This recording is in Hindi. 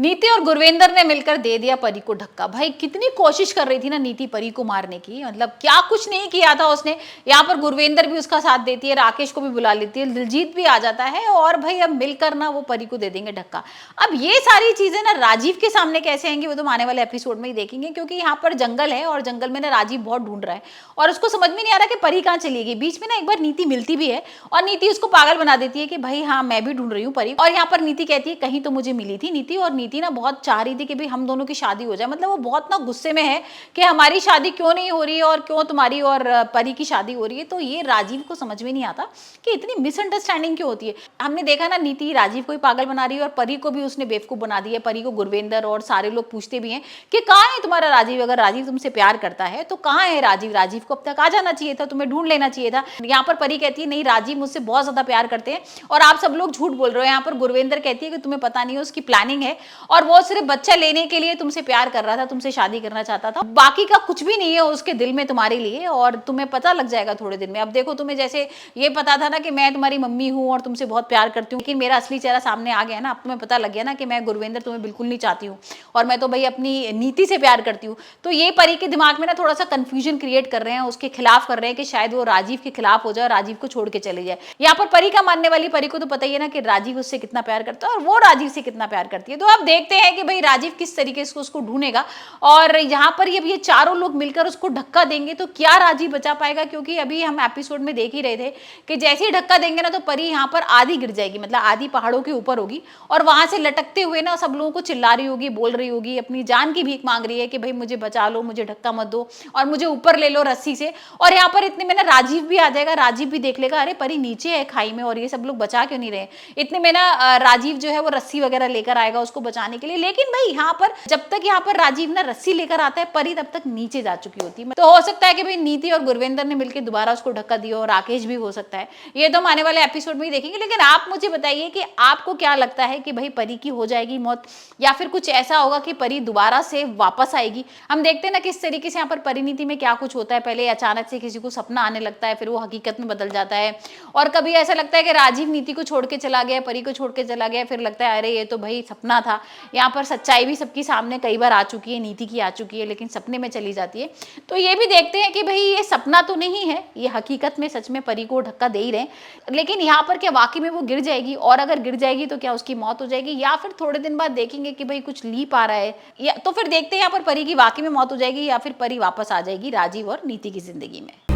नीति और गुरविंदर ने मिलकर दे दिया परी को धक्का। भाई कितनी कोशिश कर रही थी ना नीति परी को मारने की, मतलब क्या कुछ नहीं किया था उसने। यहाँ पर गुरविंदर भी उसका साथ देती है, राकेश को भी बुला लेती है, दिलजीत भी आ जाता है और भाई अब मिलकर ना वो परी को दे देंगे धक्का। अब ये सारी चीजें ना राजीव के सामने कैसे आएंगी वो तो आने वाले एपिसोड में ही देखेंगे, क्योंकि यहाँ पर जंगल है और जंगल में ना राजीव बहुत ढूंढ रहा है और उसको समझ में नहीं आ रहा कि परी कहाँ चली गई। बीच में ना एक बार नीति मिलती भी है और नीति उसको पागल बना देती है कि भाई हाँ मैं भी ढूंढ रही हूँ परी। और यहाँ पर नीति कहती है कहीं तो मुझे मिली थी नीति, और नीति ना बहुत चाह रही थी कि भाई हम दोनों की शादी हो जाए। मतलब वो बहुत ना गुस्से में है कि हमारी शादी क्यों नहीं हो रही है और क्यों तुम्हारी और परी की शादी हो रही है। तो ये राजीव को समझ में नहीं आता कि इतनी मिसअंडरस्टैंडिंग क्यों होती है। हमने देखा ना नीति राजीव को ही पागल बना रही है और परी को भी उसने बेवकूफ बना दिया है। परी को गुरविंदर और सारे लोग पूछते भी हैं कि कहाँ है तुम्हारा राजीव, अगर राजीव तुमसे प्यार करता है तो कहाँ है राजीव, राजीव को अब तक आ जाना चाहिए था, तुम्हें ढूंढ लेना चाहिए था। यहाँ पर परी कहती है नहीं राजीव मुझसे बहुत ज्यादा प्यार करते हैं और आप सब लोग झूठ बोल रहे हो। यहाँ पर गुरविंदर कहती है कि तुम्हें पता नहीं है उसकी प्लानिंग है और वो सिर्फ बच्चा लेने के लिए तुमसे प्यार कर रहा था, तुमसे शादी करना चाहता था, बाकी का कुछ भी नहीं है उसके दिल में तुम्हारे लिए और तुम्हें पता लग जाएगा थोड़े दिन में। अब देखो तुम्हें जैसे ये पता था ना कि मैं तुम्हारी मम्मी हूँ और तुमसे बहुत प्यार करती हूँ, लेकिन मेरा असली चेहरा सामने आ गया ना। अब तुम्हें पता लग गया ना कि मैं गुरविंदर तुम्हें बिल्कुल नहीं चाहती हूँ और मैं तो भाई अपनी नीति से प्यार करती हूँ। तो ये परी के दिमाग में ना थोड़ा सा कंफ्यूजन क्रिएट कर रहे हैं, उसके खिलाफ कर रहे हैं कि शायद वो राजीव के खिलाफ हो जाए और राजीव को छोड़ के चले जाए। यहाँ पर परी का मानने वाली परी को तो पता ही है ना कि राजीव उससे कितना प्यार करता है और वो राजीव से कितना प्यार करती है। तो अब देखते हैं कि भाई राजीव किस तरीके से उसको ढूंढेगा और यहाँ पर जब ये चारों लोग मिलकर उसको धक्का देंगे तो क्या राजीव बचा पाएगा। क्योंकि अभी हम एपिसोड में देख ही रहे थे कि जैसे ही धक्का देंगे ना तो परी यहाँ पर आधी गिर जाएगी, मतलब आधी पहाड़ों के ऊपर होगी और वहां से लटकते हुए ना सब लोगों को चिल्ला रही होगी, बोल रही होगी, अपनी जान की भीख मांग रही है कि भाई मुझे बचा लो, मुझे धक्का मत दो और मुझे ऊपर ले लो रस्सी से। और यहाँ पर इतने में ना राजीव भी आ जाएगा, राजीव भी देख लेगा अरे परी नीचे है खाई में और ये सब लोग बचा क्यों नहीं रहे। इतने में ना राजीव जो है वो रस्सी वगैरह लेकर आएगा उसको बचाने के लिए। लेकिन भाई यहाँ पर जब तक यहाँ पर राजीव ना रस्सी लेकर आता है परी तब तक नीचे जा चुकी होती है। तो हो सकता है कि भाई नीति और गुरविंदर ने मिलकर दोबारा उसको धक्का दिया और राकेश भी हो सकता है, ये तो हम आने वाले एपिसोड में ही देखेंगे। लेकिन आप मुझे बताइए कि आपको क्या लगता है कि भाई परी की हो जाएगी मौत या फिर कुछ ऐसा होगा कि परी दोबारा से वापस आएगी। हम देखते हैं ना किस तरीके से यहाँ पर परिणीति में क्या कुछ होता है। पहले अचानक से किसी को सपना आने लगता है, फिर वो हकीकत में बदल जाता है और कभी ऐसा लगता है कि राजीव नीति को छोड़ के चला गया, परी को छोड़ के चला गया, फिर लगता है अरे ये तो भाई सपना था। यहाँ पर सच्चाई भी सबकी सामने कई बार आ चुकी है, नीति की आ चुकी है लेकिन सपने में चली जाती है। तो ये भी देखते हैं कि भाई ये सपना तो नहीं है, ये हकीकत में सच में परी को धक्का दे ही रहे, लेकिन यहाँ पर क्या वाकई में वो गिर जाएगी और अगर गिर जाएगी तो क्या उसकी मौत हो जाएगी या फिर थोड़े दिन बाद देखेंगे कि भाई कुछ लीप आ रहा है, या तो फिर देखते हैं यहाँ पर परी की वाकई में मौत हो जाएगी या फिर परी वापस आ जाएगी राजीव और नीति की जिंदगी में।